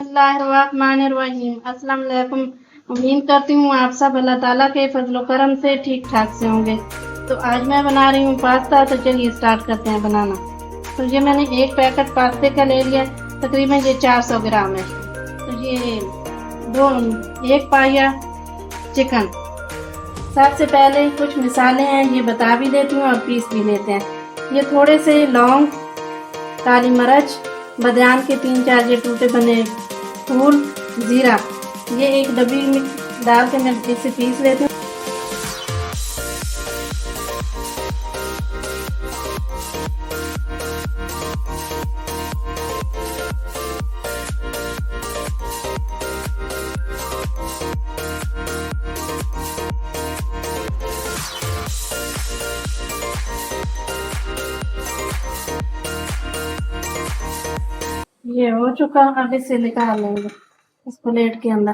बिस्मिल्लाहिर्रहमानिर्रहीम। अस्सलाम वालेकुम। उम्मीद करती हूँ आप सब अल्लाह ताला के फजलो करम से ठीक ठाक से होंगे। तो आज मैं बना रही हूँ पास्ता। तो चलिए स्टार्ट करते हैं बनाना। तो ये मैंने एक पैकेट पास्ते का ले लिया, तकरीबन ये 400 ग्राम है। तो ये एक पाया चिकन। सबसे पहले कुछ मिसाले हैं, ये बता भी देती हूँ और पीस भी लेते हैं। ये थोड़े से लौंग, काली मिर्च, बादाम के 3-4 ये टूटे बने फूल, जीरा, ये एक डब्बी में डाल के मैं इसे पीस लेती हूँ। ये हो चुका, अब इसे निकाल लेंगे इस प्लेट के अंदर।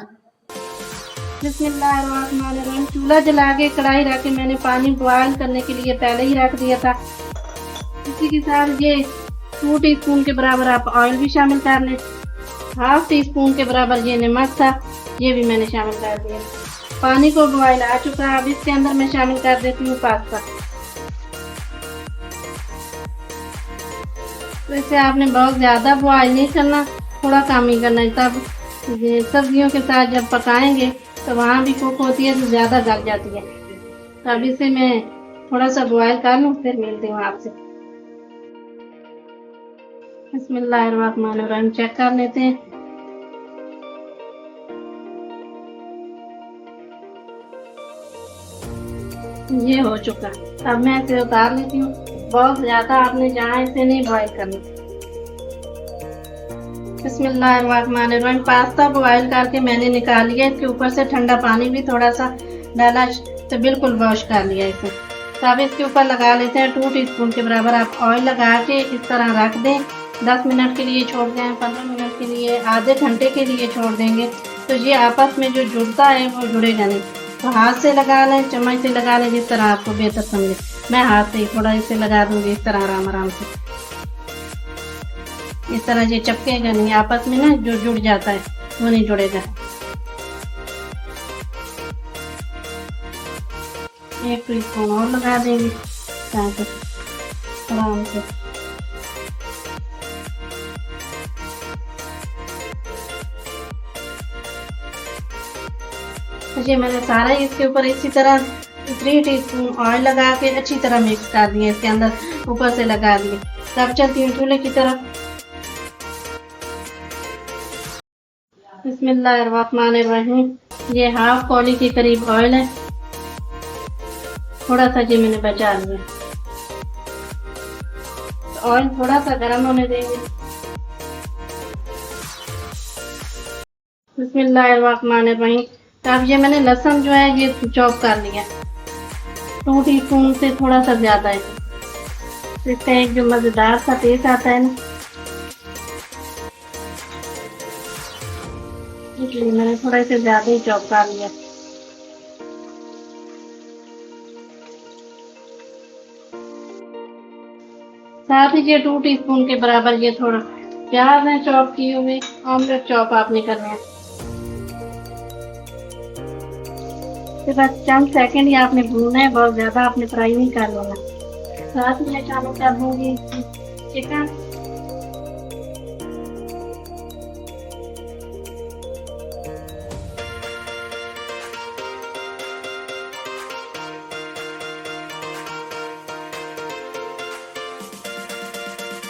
बिस्मिल्लाहिर्रहमानिर्रहीम। चूल्हा जला के कढ़ाई रख के मैंने पानी बॉयल करने के लिए पहले ही रख दिया था। इसी के साथ ये 2 टीस्पून के बराबर आप ऑयल भी शामिल कर लें। 1/2 टीस्पून के बराबर ये नमक था, ये भी मैंने शामिल कर दिया। पानी को बॉयल आ चुका है, अब इसके अंदर मैं शामिल कर देती हूँ पास्ता। तो इसे आपने बहुत ज़्यादा बॉयल नहीं करना, थोड़ा कम ही करना है। तब ये सब्जियों के साथ जब पकाएंगे तो वहाँ भी कुक होती है तो ज़्यादा गल जाती है। तो अब इसे मैं थोड़ा सा बॉयल कर लूँ, फिर मिलती हूँ आपसे। बिस्मिल्लाहिर्रहमानिर्रहीम। चेक कर लेते हैं। ये हो चुका, अब मैं इसे उतार लेती हूँ। बहुत ज़्यादा आपने जहाँ इसे नहीं बॉयल करना। बिस्मिल्लाहिर्रहमानिर्रहीम। पास्ता बॉयल करके मैंने निकाल लिया। इसके ऊपर से ठंडा पानी भी थोड़ा सा डाला, तो बिल्कुल वॉश कर लिया इसे। तो अब इसके ऊपर लगा लेते हैं 2 टीस्पून के बराबर आप ऑयल लगा के इस तरह रख दें। 10 मिनट के लिए छोड़ दें, 15 मिनट के लिए, आधे घंटे के लिए छोड़ देंगे। तो ये आपस में जो जुड़ता है वो जुड़ेगा नहीं। तो हाथ से लगा लें, चम्मच से लगा लें, जिस तरह आपको बेहतर समझे। मैं हाथ से ही थोड़ा इसे लगा दूंगी, इस तरह आराम आराम से। इस तरह ये चपकेगा नहीं, आपस में ना जो जुड़ जाता है वो नहीं जुड़ेगा। 1 टीस्पून और लगा देंगे ताकि आराम से। ये मैंने सारा इसके ऊपर इसी तरह 3 टीस्पून ऑयल लगा के अच्छी तरह मिक्स कर दिए, इसके अंदर ऊपर से लगा दिए। तब चलती हूँ चूल्हे की तरफ। बिस्मिल्लाहिर्रहमानिर्रहीम। ये 1/2 कौली के करीब ऑयल है, थोड़ा सा ये मैंने बचा लिया। ऑयल थोड़ा सा गर्म होने देंगे। बिस्मिल्लाहिर्रहमानिर्रहीम। अब ये मैंने लहसुन जो है ये चॉप कर लिया, 2 टीस्पून से थोड़ा सा ज़्यादा है। इसका एक जो मज़ेदार सा टेस्ट आता है ना, इसलिए मैंने थोड़ा से ज़्यादा ही चॉप कर लिया। साथ ही ये 2 टीस्पून के बराबर ये थोड़ा प्याज है चॉप किए हुए, ऑमलेट चॉप आपने करना है। बस चंद सेकंड ही आपने भूनना है, बहुत ज़्यादा आपने फ्राई नहीं कर लेना। साथ में शामिल कर दूंगी चिकन।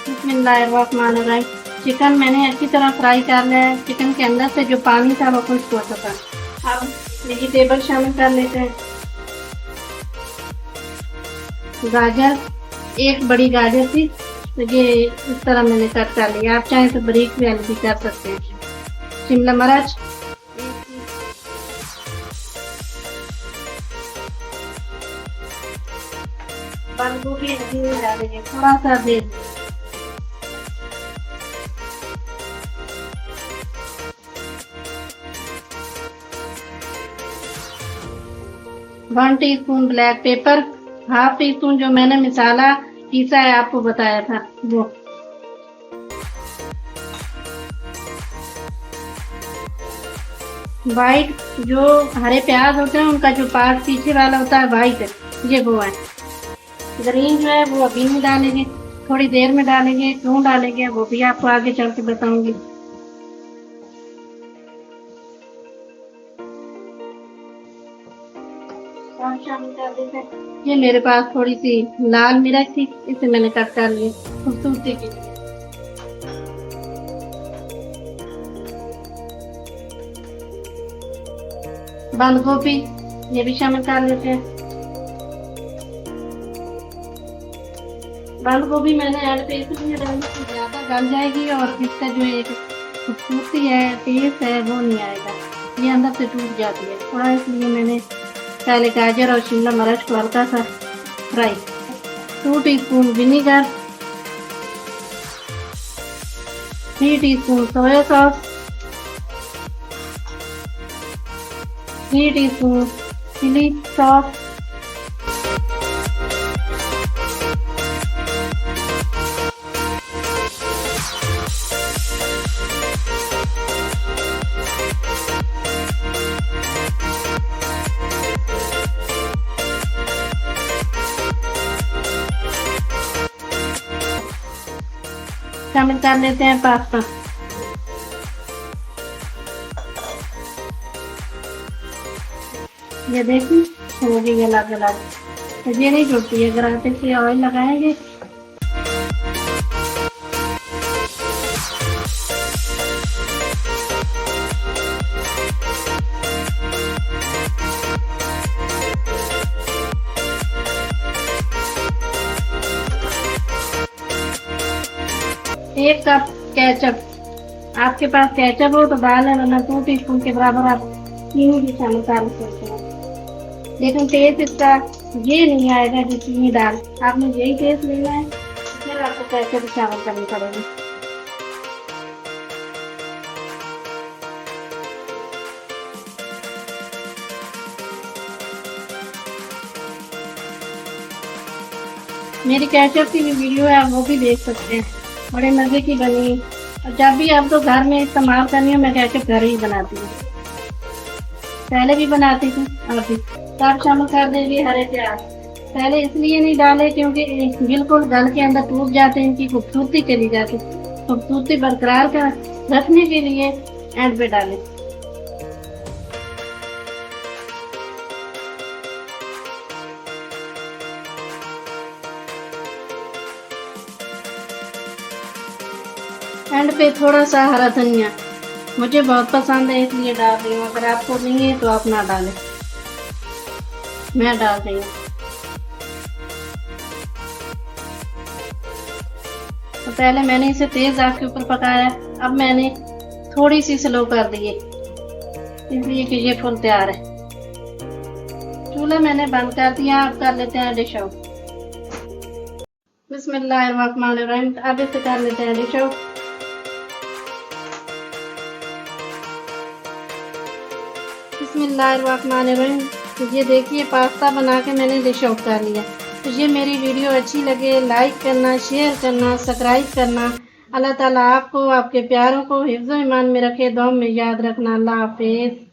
बिस्मिल्लाहिर्रहमानिर्रहीम। चिकन मैंने अच्छी तरह फ्राई कर लिया है। चिकन के अंदर से जो पानी था वो खुश्क हो चुका। अब वेजिटेबल शामिल कर लेते हैं। गाजर, एक बड़ी गाजर थी तो ये इस तरह मैंने कट कर लिया। आप चाहें तो बारीक भी कर सकते हैं। शिमला मिर्च, बंद गोभी डालेंगे, थोड़ा सा दे 1 teaspoon black pepper, half tea spoon जो मैंने मसाला पीसा है आपको बताया था वो, वाइट जो हरे प्याज होते हैं उनका जो पार्ट पीछे वाला होता है वाइट, ये वो है। ग्रीन जो है वो अभी नहीं डालेंगे, थोड़ी देर में डालेंगे। क्यों डालेंगे वो भी आपको आगे चल के बताऊंगी। शामिल कर देते हैं। ये मेरे पास थोड़ी सी लाल मिर्च थी, इसे मैंने कट कर लिया खूबसूरती के लिए। बंद गोभी ये भी शामिल कर लेते हैं। बंद गोभी मैंने ऐड पे इसलिए डाली कि ज़्यादा गल जाएगी और इसका जो एक खूबसूरती है, टेस्ट है वो नहीं आएगा, ये अंदर से टूट जाती है थोड़ा, इसलिए मैंने पहले गाजर और शिमला मिर्च को हल्का सा fry. 2 teaspoon vinegar, 3 teaspoon soya sauce, 3 teaspoon chilli sauce, शामिल कर लेते हैं पास्ता। ये देखिए हो गई अलग अलग, तो ये नहीं जुड़ती है, अगर आटे से ऑयल लगाएंगे एक कप केचप, आपके पास केचप हो तो डालें, वरना 2 टीस्पून के बराबर आप चीनी भी शामिल कर सकते हैं। लेकिन टेस्ट इसका ये नहीं आएगा जो चीनी डाल, आपने यही टेस्ट लेना है, फिर आपको केचप शामिल करनी पड़ेगी। मेरी केचप की भी वीडियो है, आप वो भी देख सकते हैं, बड़े मज़े की बनी। और जब भी आपको घर में इस्तेमाल करनी हो, मैं केचप घर ही बनाती हूँ, पहले भी बनाती थी अभी। तब शामिल कर देंगे हरे प्याज, पहले इसलिए नहीं डाले क्योंकि बिल्कुल गल के अंदर टूट जाते हैं, इनकी खूबसूरती चली जाती, खूबसूरती बरकरार कर रखने के लिए एंड पे डालें। एंड पे थोड़ा सा हरा धनिया, मुझे बहुत पसंद है इसलिए डाल रही हूँ, अगर आपको नहीं है तो आप ना डालें, मैं डाल रही हूँ। तो पहले मैंने इसे तेज आंच के ऊपर पकाया, अब मैंने थोड़ी सी स्लो कर दी है इसलिए कि ये फुल तैयार है। चूल्हा मैंने बंद कर दिया, अब कर लेते हैं डिश आउट। बिस्मिल्लाहिर्रहमानिर्रहीम, अब इसे कर लेते हैं डिश आउट। बिस्मिल्लाहिर्रहमानिर्रहीम, तो ये देखिए पास्ता बना के मैंने डिश आउट कर लिया। तो ये मेरी वीडियो अच्छी लगे लाइक करना, शेयर करना, सब्सक्राइब करना। अल्लाह ताला आपको, आपके प्यारों को हिफ्ज़-ओ-ईमान में रखे, दुआ में याद रखना। अल्लाह हाफिज़।